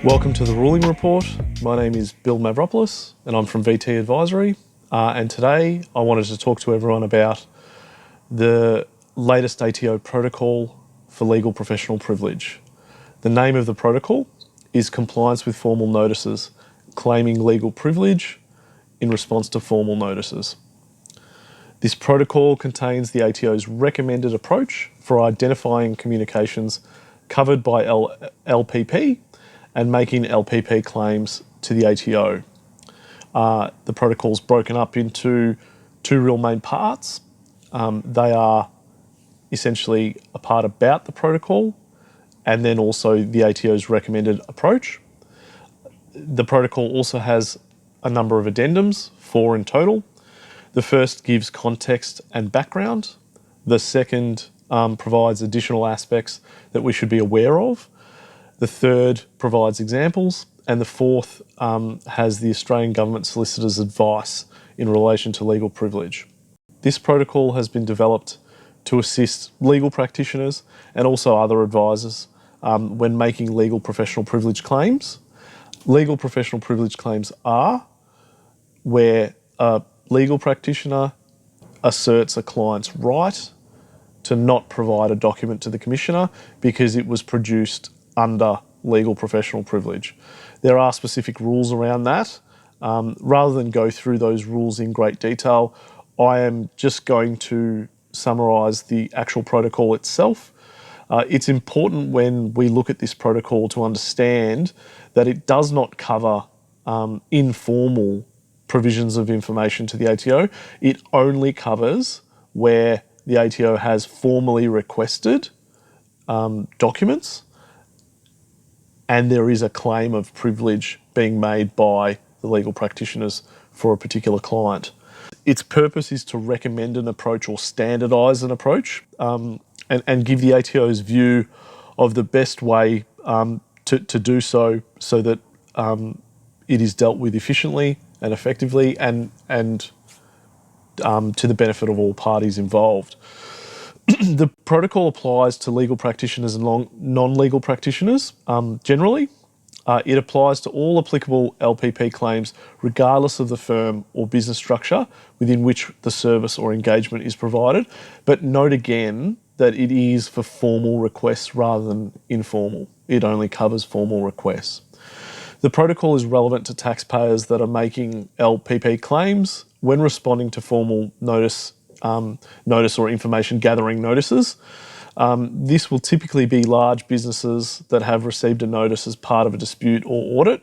Welcome to the Ruling Report. My name is Bill Mavropoulos and I'm from VT Advisory. And today I wanted to talk to everyone about the latest ATO protocol for legal professional privilege. The name of the protocol is Compliance with Formal Notices, Claiming Legal Privilege in Response to Formal Notices. This protocol contains the ATO's recommended approach for identifying communications covered by LPP and making LPP claims to the ATO. The protocol is broken up into two real main parts. They are essentially a part about the protocol and then also the ATO's recommended approach. The protocol also has a number of addendums, 4 in total. The first gives context and background. The second provides additional aspects that we should be aware of. The third provides examples, and the fourth has the Australian Government Solicitor's advice in relation to legal privilege. This protocol has been developed to assist legal practitioners and also other advisors when making legal professional privilege claims. Legal professional privilege claims are where a legal practitioner asserts a client's right to not provide a document to the Commissioner because it was produced under legal professional privilege. There are specific rules around that. Rather than go through those rules in great detail, I am just going to summarise the actual protocol itself. It's important when we look at this protocol to understand that it does not cover informal provisions of information to the ATO. It only covers where the ATO has formally requested documents and there is a claim of privilege being made by the legal practitioners for a particular client. Its purpose is to recommend an approach or standardise an approach and give the ATO's view of the best way to do so that it is dealt with efficiently and effectively and to the benefit of all parties involved. The protocol applies to legal practitioners and non-legal practitioners generally. It applies to all applicable LPP claims regardless of the firm or business structure within which the service or engagement is provided. But note again that it is for formal requests rather than informal. It only covers formal requests. The protocol is relevant to taxpayers that are making LPP claims when responding to formal notice or information gathering notices. This will typically be large businesses that have received a notice as part of a dispute or audit.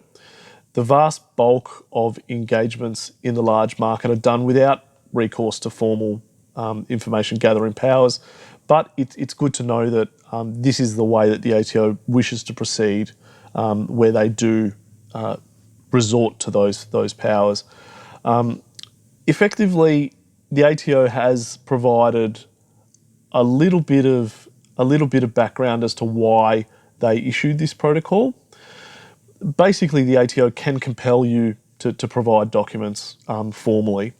The vast bulk of engagements in the large market are done without recourse to formal information gathering powers, but it's good to know that this is the way that the ATO wishes to proceed where they do resort to those powers. Effectively, the ATO has provided a little bit of background as to why they issued this protocol. Basically, the ATO can compel you to provide documents formally.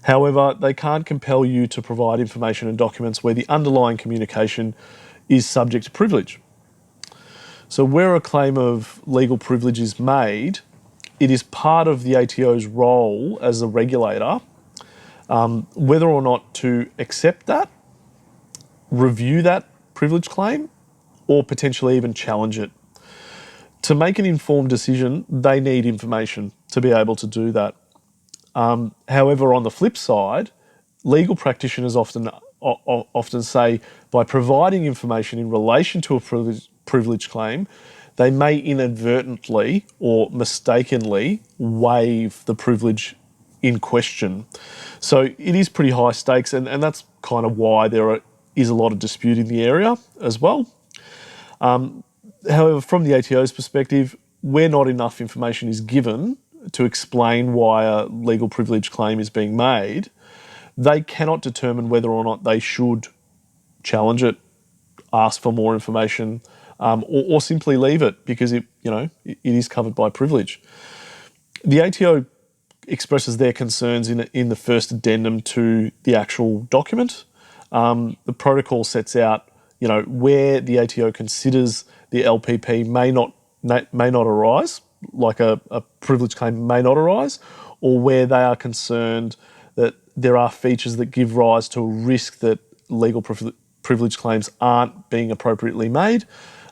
However, they can't compel you to provide information and documents where the underlying communication is subject to privilege. So where a claim of legal privilege is made, it is part of the ATO's role as a regulator whether or not to accept that, review that privilege claim, or potentially even challenge it. To make an informed decision, they need information to be able to do that. However, on the flip side, legal practitioners often say by providing information in relation to a privilege claim, they may inadvertently or mistakenly waive the privilege in question. So it is pretty high stakes, and that's kind of why there is a lot of dispute in the area as well. However, from the ATO's perspective, where not enough information is given to explain why a legal privilege claim is being made, they cannot determine whether or not they should challenge it, ask for more information, or simply leave it because it is covered by privilege. The ATO expresses their concerns in the first addendum to the actual document. The protocol sets out, where the ATO considers the LPP may not arise, like a privilege claim may not arise, or where they are concerned that there are features that give rise to a risk that legal privilege claims aren't being appropriately made.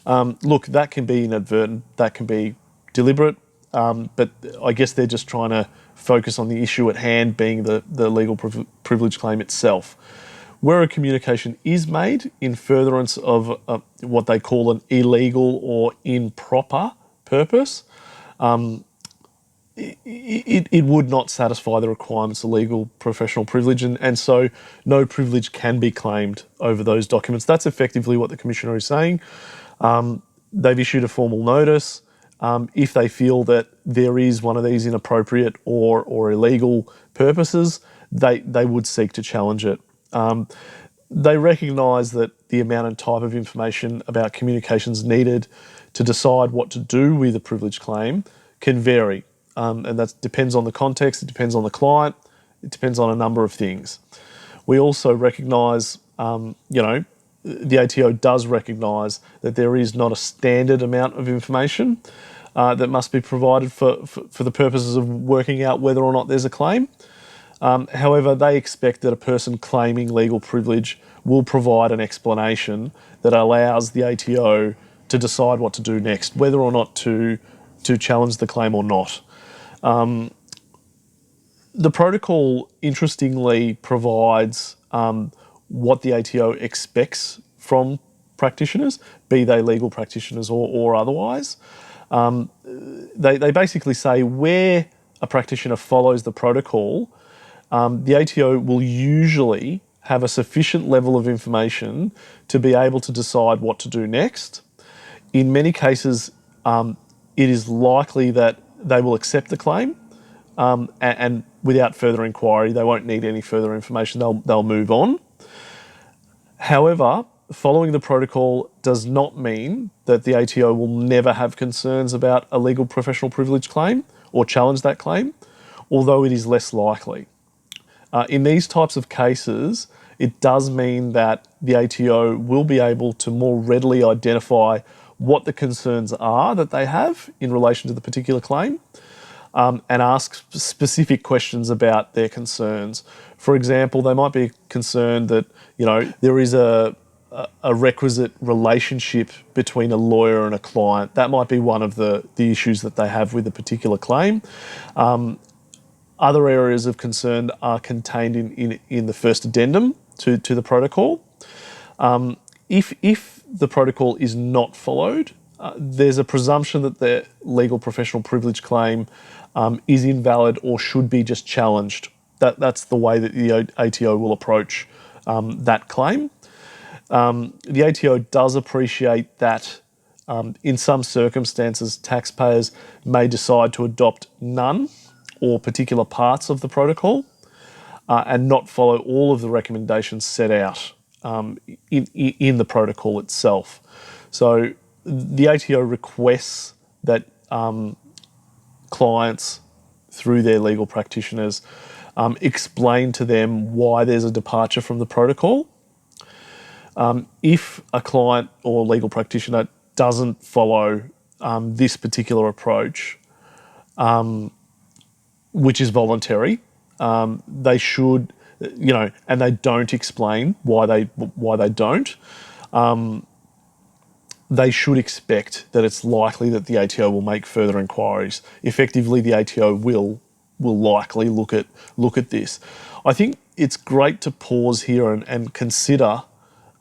Look, that can be inadvertent, that can be deliberate, but I guess they're just trying to focus on the issue at hand, being the legal privilege claim itself. Where a communication is made in furtherance of what they call an illegal or improper purpose, it would not satisfy the requirements of legal professional privilege, and so no privilege can be claimed over those documents. That's effectively what the Commissioner is saying. They've issued a formal notice. If they feel that there is one of these inappropriate or illegal purposes, they would seek to challenge it. They recognise that the amount and type of information about communications needed to decide what to do with a privilege claim can vary. And that depends on the context, it depends on the client, it depends on a number of things. We also recognise, the ATO does recognise that there is not a standard amount of information that must be provided for the purposes of working out whether or not there's a claim. However, they expect that a person claiming legal privilege will provide an explanation that allows the ATO to decide what to do next, whether or not to challenge the claim or not. The protocol, interestingly, provides what the ATO expects from practitioners, be they legal practitioners or otherwise. They basically say where a practitioner follows the protocol, the ATO will usually have a sufficient level of information to be able to decide what to do next. In many cases, it is likely that they will accept the claim, and without further inquiry, they won't need any further information, they'll move on. However, following the protocol does not mean that the ATO will never have concerns about a legal professional privilege claim or challenge that claim, although it is less likely. In these types of cases, it does mean that the ATO will be able to more readily identify what the concerns are that they have in relation to the particular claim, and ask specific questions about their concerns. For example, they might be concerned that there is a requisite relationship between a lawyer and a client. That might be one of the issues that they have with a particular claim. Other areas of concern are contained in the first addendum to the protocol. If the protocol is not followed, there's a presumption that the legal professional privilege claim is invalid or should be just challenged. That's the way that the ATO will approach that claim. The ATO does appreciate that in some circumstances, taxpayers may decide to adopt none or particular parts of the protocol and not follow all of the recommendations set out in the protocol itself. So the ATO requests that clients, through their legal practitioners, explain to them why there's a departure from the protocol. If a client or legal practitioner doesn't follow this particular approach, which is voluntary, they should, and they don't explain why they don't, they should expect that it's likely that the ATO will make further inquiries. Effectively, the ATO will likely look at this. I think it's great to pause here and consider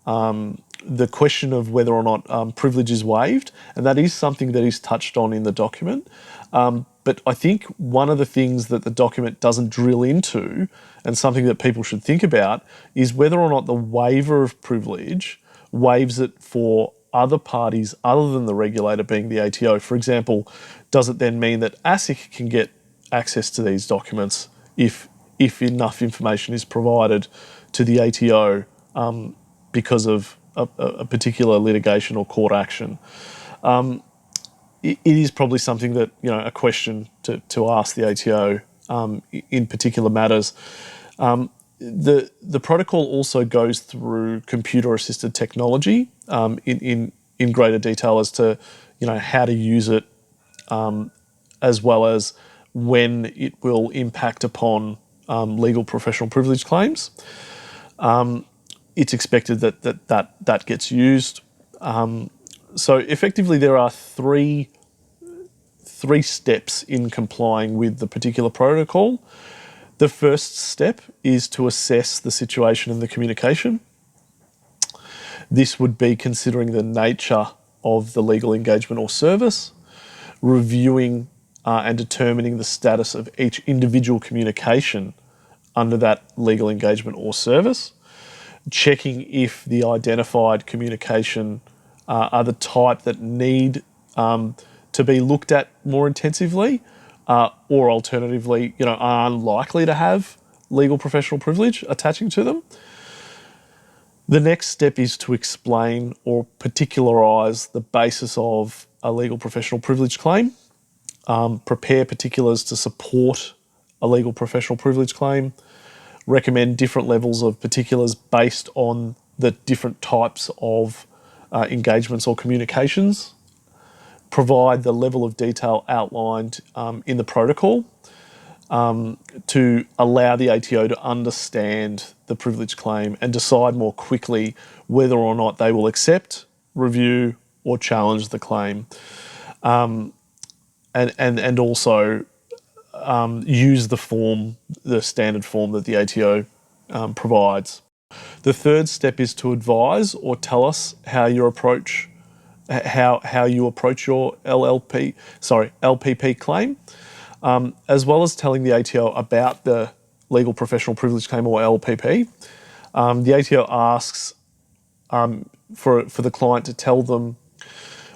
the question of whether or not privilege is waived, and that is something that is touched on in the document. But I think one of the things that the document doesn't drill into, and something that people should think about, is whether or not the waiver of privilege waives it for other parties other than the regulator, being the ATO. For example, does it then mean that ASIC can get access to these documents if enough information is provided to the ATO because of a particular litigation or court action? It is probably something that, a question to ask the ATO in particular matters. The protocol also goes through computer-assisted technology in greater detail as to how to use it, as well as when it will impact upon legal professional privilege claims. It's expected that gets used. So effectively, there are three steps in complying with the particular protocol. The first step is to assess the situation and the communication. This would be considering the nature of the legal engagement or service, reviewing and determining the status of each individual communication under that legal engagement or service, checking if the identified communication are the type that need to be looked at more intensively, or alternatively, are unlikely to have legal professional privilege attaching to them. The next step is to explain or particularise the basis of a legal professional privilege claim, prepare particulars to support a legal professional privilege claim, recommend different levels of particulars based on the different types of engagements or communications, provide the level of detail outlined in the protocol to allow the ATO to understand the privilege claim and decide more quickly whether or not they will accept, review, or challenge the claim, and also use the standard form that the ATO provides. The third step is to advise or tell us how you approach your LPP claim, as well as telling the ATO about the legal professional privilege claim or LPP. The ATO asks for the client to tell them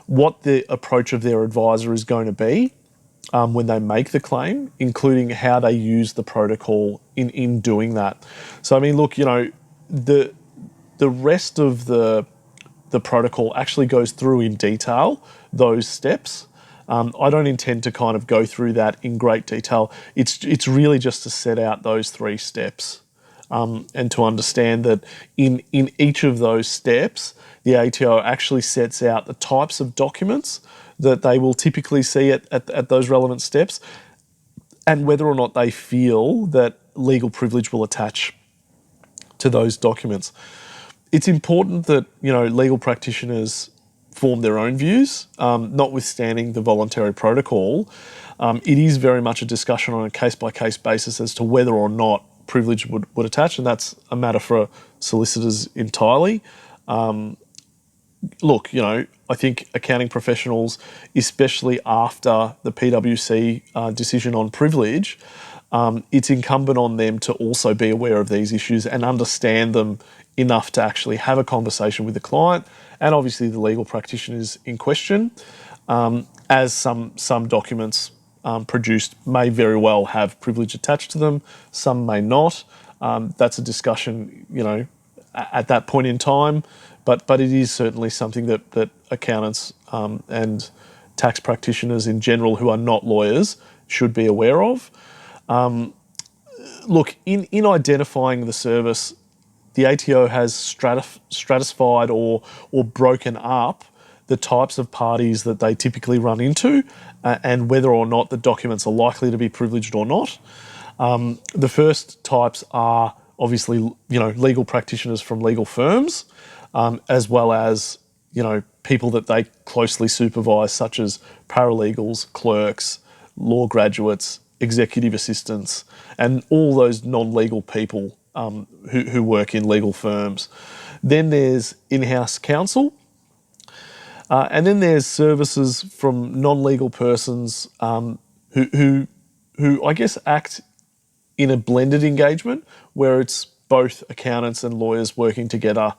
what the approach of their advisor is going to be when they make the claim, including how they use the protocol in doing that. So, I mean, look, the rest of the protocol actually goes through in detail those steps. I don't intend to kind of go through that in great detail. It's really just to set out those three steps, and to understand that in each of those steps, the ATO actually sets out the types of documents that they will typically see at those relevant steps, and whether or not they feel that legal privilege will attach to those documents. It's important that legal practitioners form their own views, notwithstanding the voluntary protocol. It is very much a discussion on a case-by-case basis as to whether or not privilege would attach, and that's a matter for solicitors entirely. Look, I think accounting professionals, especially after the PwC decision on privilege, it's incumbent on them to also be aware of these issues and understand them enough to actually have a conversation with the client and obviously the legal practitioners in question, as some documents produced may very well have privilege attached to them, some may not. That's a discussion, at that point in time, but it is certainly something that accountants and tax practitioners in general who are not lawyers should be aware of. Look, in identifying the service, the ATO has stratified or broken up the types of parties that they typically run into, and whether or not the documents are likely to be privileged or not. The first types are obviously, legal practitioners from legal firms, as well as, people that they closely supervise, such as paralegals, clerks, law graduates, executive assistants, and all those non-legal people who work in legal firms. Then there's in-house counsel, and then there's services from non-legal persons who I guess act in a blended engagement where it's both accountants and lawyers working together.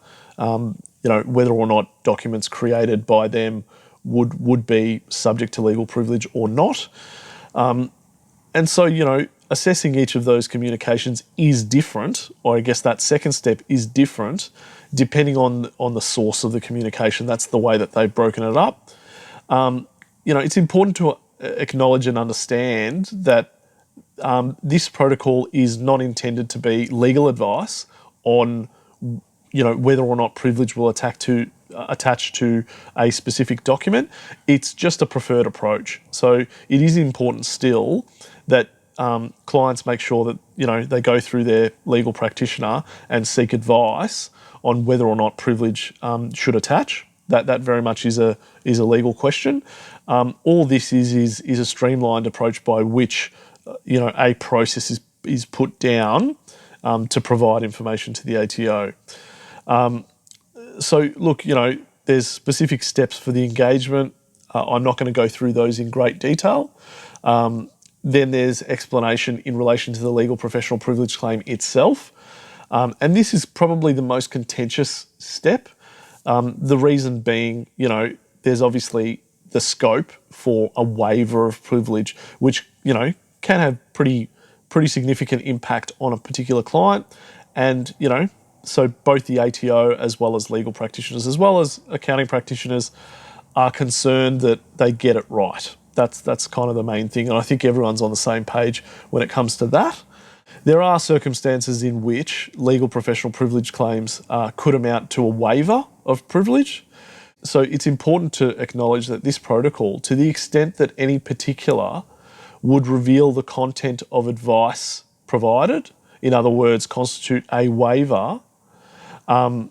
Whether or not documents created by them would be subject to legal privilege or not. And so, assessing each of those communications is different, or I guess that second step is different, depending on the source of the communication. That's the way that they've broken it up. It's important to acknowledge and understand that this protocol is not intended to be legal advice on, whether or not privilege will attach to a specific document. It's just a preferred approach. So it is important still that clients make sure that they go through their legal practitioner and seek advice on whether or not privilege should attach. That very much is a legal question. All this is a streamlined approach by which a process is put down to provide information to the ATO. So look, there's specific steps for the engagement. I'm not going to go through those in great detail. Then there's explanation in relation to the legal professional privilege claim itself. And this is probably the most contentious step. The reason being, there's obviously the scope for a waiver of privilege, which, can have pretty significant impact on a particular client. And, so both the ATO as well as legal practitioners, as well as accounting practitioners, are concerned that they get it right. That's kind of the main thing. And I think everyone's on the same page when it comes to that. There are circumstances in which legal professional privilege claims could amount to a waiver of privilege. So it's important to acknowledge that this protocol, to the extent that any particular would reveal the content of advice provided, in other words, constitute a waiver, the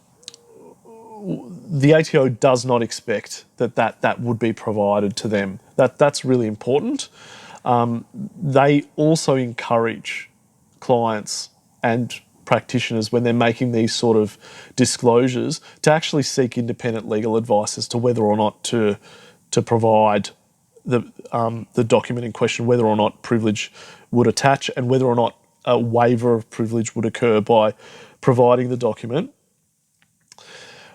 ATO does not expect that would be provided to them. That's really important. They also encourage clients and practitioners, when they're making these sort of disclosures, to actually seek independent legal advice as to whether or not to provide the document in question, whether or not privilege would attach, and whether or not a waiver of privilege would occur by providing the document.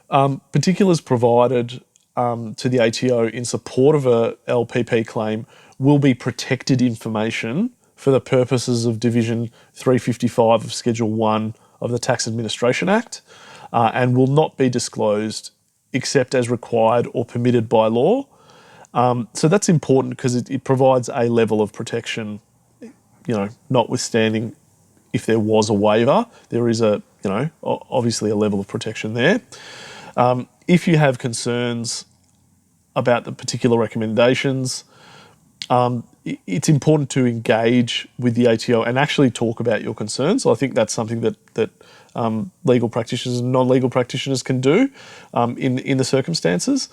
Particulars provided to the ATO in support of a LPP claim will be protected information for the purposes of Division 355 of Schedule 1 of the Tax Administration Act, and will not be disclosed except as required or permitted by law. So that's important because it provides a level of protection, notwithstanding if there was a waiver, there is obviously a level of protection there. If you have concerns about the particular recommendations, it's important to engage with the ATO and actually talk about your concerns. So I think that's something that legal practitioners and non-legal practitioners can do in the circumstances.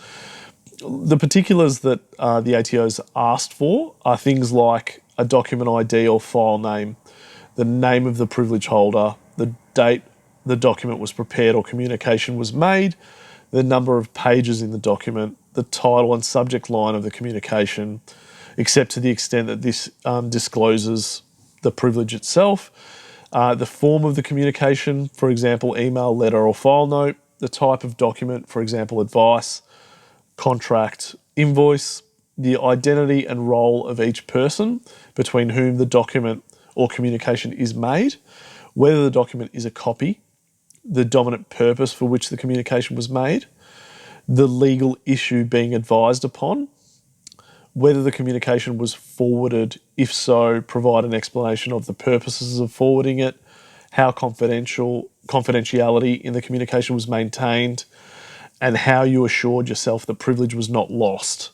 The particulars that the ATO's asked for are things like a document ID or file name, the name of the privilege holder, the date the document was prepared or communication was made, the number of pages in the document, the title and subject line of the communication, except to the extent that this discloses the privilege itself, the form of the communication, for example, email, letter or file note, the type of document, for example, advice, contract, invoice, the identity and role of each person between whom the document or communication is made, whether the document is a copy, the dominant purpose for which the communication was made, the legal issue being advised upon, whether the communication was forwarded, if so, provide an explanation of the purposes of forwarding it, how confidentiality in the communication was maintained, and how you assured yourself that privilege was not lost,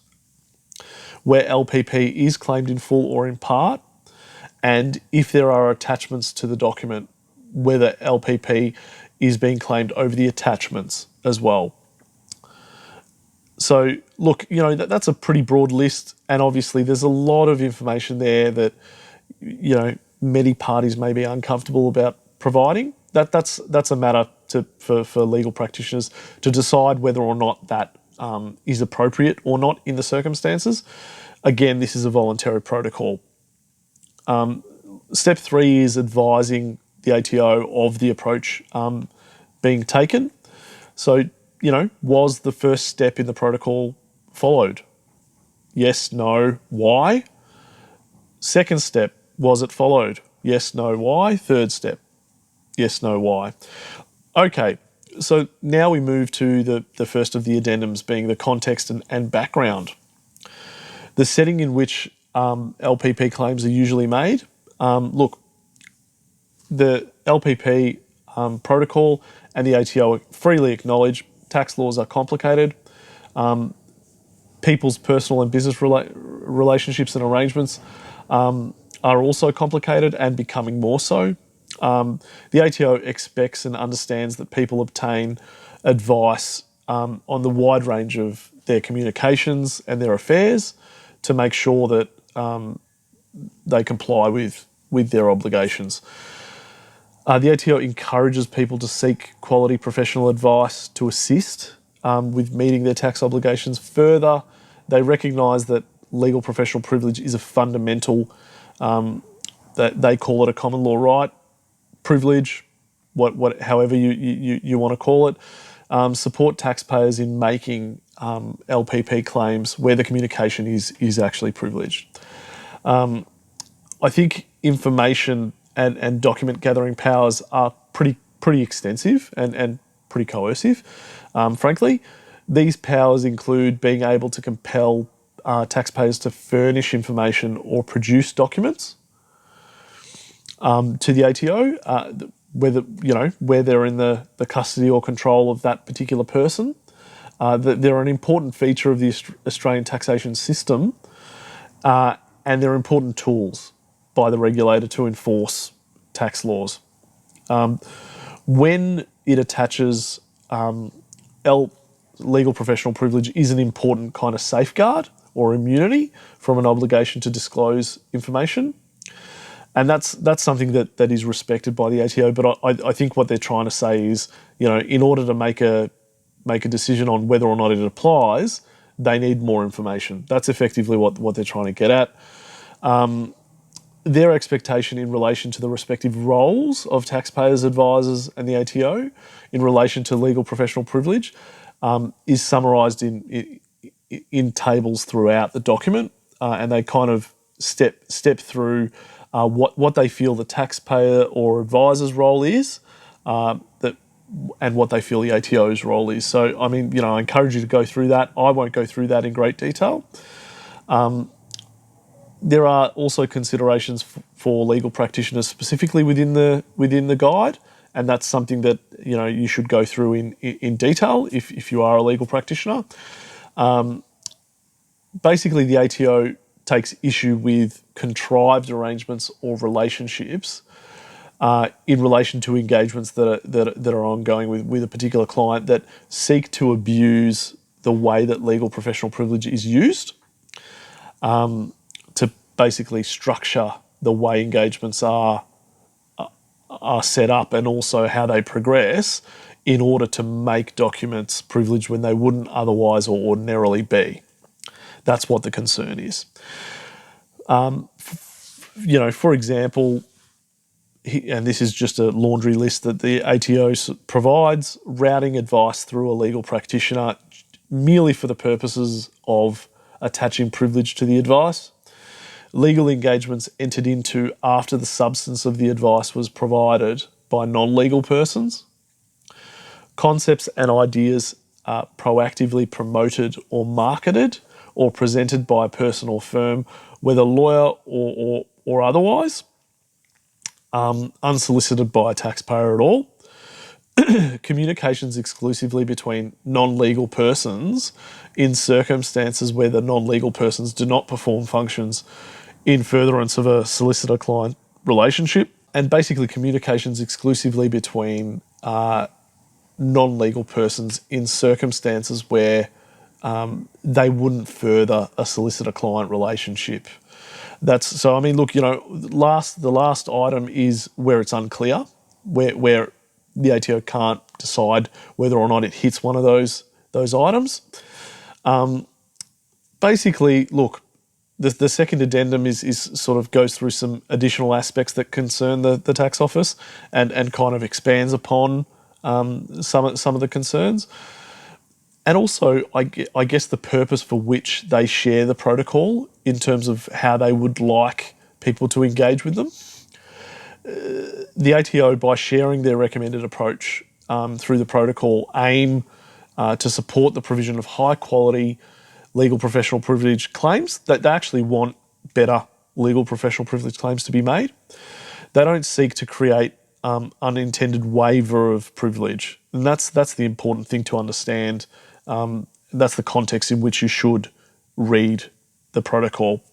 where LPP is claimed in full or in part, and if there are attachments to the document, whether LPP is being claimed over the attachments as well. So look, that's a pretty broad list, and obviously there's a lot of information there that many parties may be uncomfortable about providing. That's a matter for legal practitioners to decide whether or not that is appropriate or not in the circumstances. Again, this is a voluntary protocol. Step 3 is advising the ATO of the approach being taken. So, was the first step in the protocol followed? Yes, no, why? Second step, was it followed? Yes, no, why? Third step, yes, no, why? Okay, so now we move to the first of the addendums, being the context and background. The setting in which LPP claims are usually made. Look, the LPP protocol and the ATO freely acknowledge tax laws are complicated. People's personal and business relationships and arrangements are also complicated and becoming more so. The ATO expects and understands that people obtain advice on the wide range of their communications and their affairs to make sure that they comply with their obligations. The ATO encourages people to seek quality professional advice to assist with meeting their tax obligations. Further, they recognise that legal professional privilege is a fundamental, that they call it a common law right, privilege, however you want to call it, support taxpayers in making LPP claims where the communication is actually privileged. I think information and document gathering powers are pretty extensive and pretty coercive, frankly. These powers include being able to compel taxpayers to furnish information or produce documents to the ATO, where they're in the custody or control of that particular person. They're an important feature of the Australian taxation system, and they're important tools by the regulator to enforce tax laws. When it attaches legal professional privilege is an important kind of safeguard or immunity from an obligation to disclose information. And that's something that is respected by the ATO. But I think what they're trying to say is, in order to make a decision on whether or not it applies, they need more information. That's effectively what they're trying to get at. Their expectation in relation to the respective roles of taxpayers, advisors and the ATO in relation to legal professional privilege is summarised in tables throughout the document, and they kind of step through what they feel the taxpayer or advisor's role is, and what they feel the ATO's role is. So, I mean, I encourage you to go through that. I won't go through that in great detail. There are also considerations for legal practitioners specifically within the guide, and that's something that you should go through in detail if you are a legal practitioner. Basically, the ATO takes issue with contrived arrangements or relationships in relation to engagements that are ongoing with a particular client that seek to abuse the way that legal professional privilege is used to basically structure the way engagements are set up and also how they progress in order to make documents privileged when they wouldn't otherwise or ordinarily be. That's what the concern is. For example, and this is just a laundry list that the ATO provides, routing advice through a legal practitioner merely for the purposes of attaching privilege to the advice. Legal engagements entered into after the substance of the advice was provided by non-legal persons. Concepts and ideas are proactively promoted or marketed or presented by a person or firm, whether lawyer or otherwise, unsolicited by a taxpayer at all. Communications exclusively between non-legal persons in circumstances where the non-legal persons do not perform functions in furtherance of a solicitor-client relationship, and basically communications exclusively between non-legal persons in circumstances where they wouldn't further a solicitor-client relationship. So. I mean, look, the last item is where it's unclear, where the ATO can't decide whether or not it hits one of those items. Basically, look, the second addendum is sort of goes through some additional aspects that concern the tax office and kind of expands upon some of the concerns. And also, I guess the purpose for which they share the protocol in terms of how they would like people to engage with them. The ATO, by sharing their recommended approach through the protocol, aim to support the provision of high quality legal professional privilege claims. That they actually want better legal professional privilege claims to be made. They don't seek to create unintended waiver of privilege. And that's the important thing to understand. That's the context in which you should read the protocol.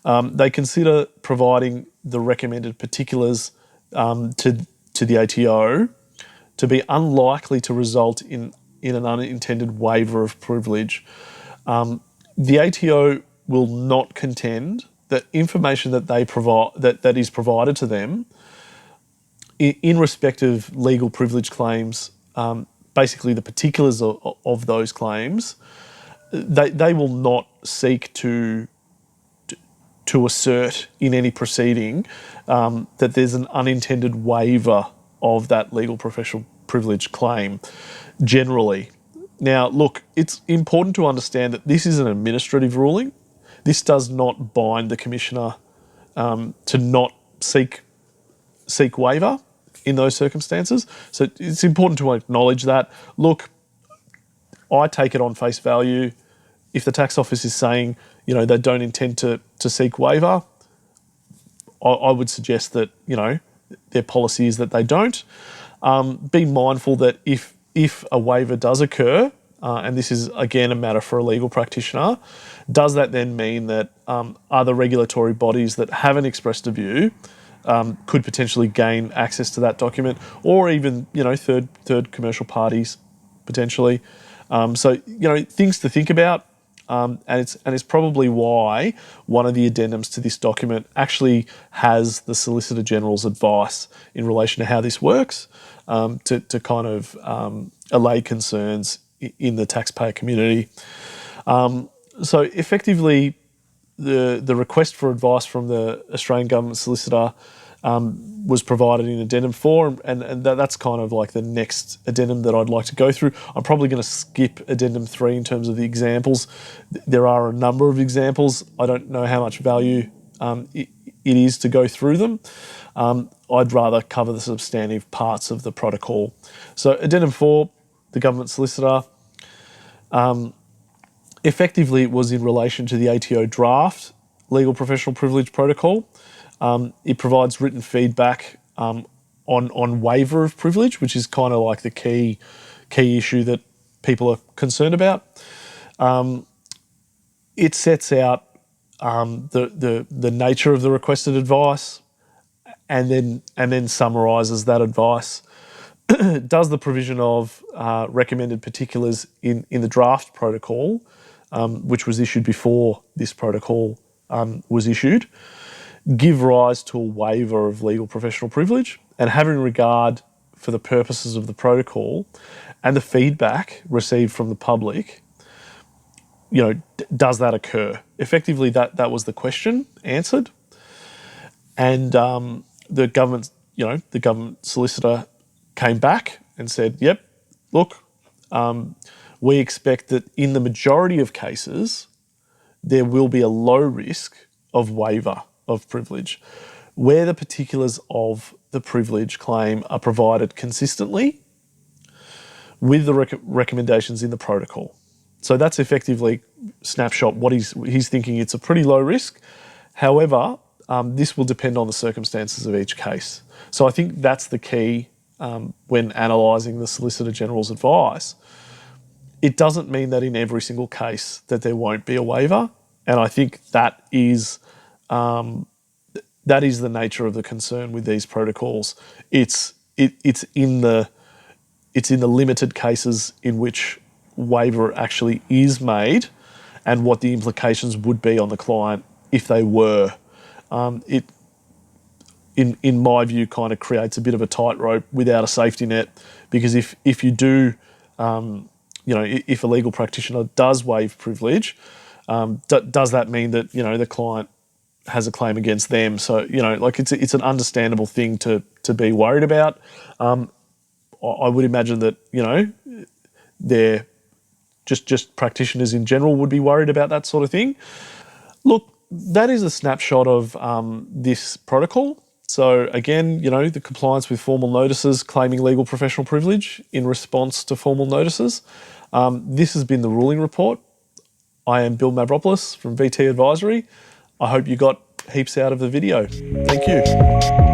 They consider providing the recommended particulars to the ATO to be unlikely to result in an unintended waiver of privilege. The ATO will not contend that information that they provide that is provided to them in respect of legal privilege claims, basically the particulars of those claims, they will not seek to assert in any proceeding that there's an unintended waiver of that legal professional privilege claim generally. Now, look, it's important to understand that this is an administrative ruling. This does not bind the Commissioner to not seek waiver in those circumstances. So it's important to acknowledge that. Look, I take it on face value. If the tax office is saying, they don't intend to seek waiver, I would suggest that, their policy is that they don't. Be mindful that if a waiver does occur, and this is again a matter for a legal practitioner, does that then mean that other regulatory bodies that haven't expressed a view could potentially gain access to that document, or even third commercial parties potentially? So things to think about. And it's probably why one of the addendums to this document actually has the Solicitor General's advice in relation to how this works, to kind of allay concerns in the taxpayer community. So effectively, the request for advice from the Australian Government Solicitor was provided in addendum 4, and that's kind of like the next addendum that I'd like to go through. I'm probably going to skip addendum 3 in terms of the examples. There are a number of examples. I don't know how much value it is to go through them. I'd rather cover the substantive parts of the protocol. So addendum 4, the Government Solicitor, effectively it was in relation to the ATO draft legal professional privilege protocol. It provides written feedback on waiver of privilege, which is kind of like the key issue that people are concerned about. It sets out the nature of the requested advice, and then summarises that advice. Does the provision of recommended particulars in the draft protocol, which was issued before this protocol was issued, give rise to a waiver of legal professional privilege, and having regard for the purposes of the protocol and the feedback received from the public, does that occur? Effectively, that was the question answered, and the government solicitor came back and said, "Yep, look, we expect that in the majority of cases, there will be a low risk of waiver of privilege, where the particulars of the privilege claim are provided consistently with the recommendations in the protocol." So that's effectively snapshot what he's thinking. It's a pretty low risk. However, this will depend on the circumstances of each case. So I think that's the key when analysing the Solicitor General's advice. It doesn't mean that in every single case that there won't be a waiver, and I think that is the nature of the concern with these protocols. It's in the limited cases in which waiver actually is made, and what the implications would be on the client if they were. It, in my view, kind of creates a bit of a tightrope without a safety net, because if you do, if a legal practitioner does waive privilege, does that mean that the client has a claim against them? So it's an understandable thing to be worried about. I would imagine that they're just practitioners in general would be worried about that sort of thing. Look, that is a snapshot of this protocol. So again, the compliance with formal notices claiming legal professional privilege in response to formal notices. This has been the ruling report. I am Bill Mavropoulos from VT Advisory. I hope you got heaps out of the video. Thank you.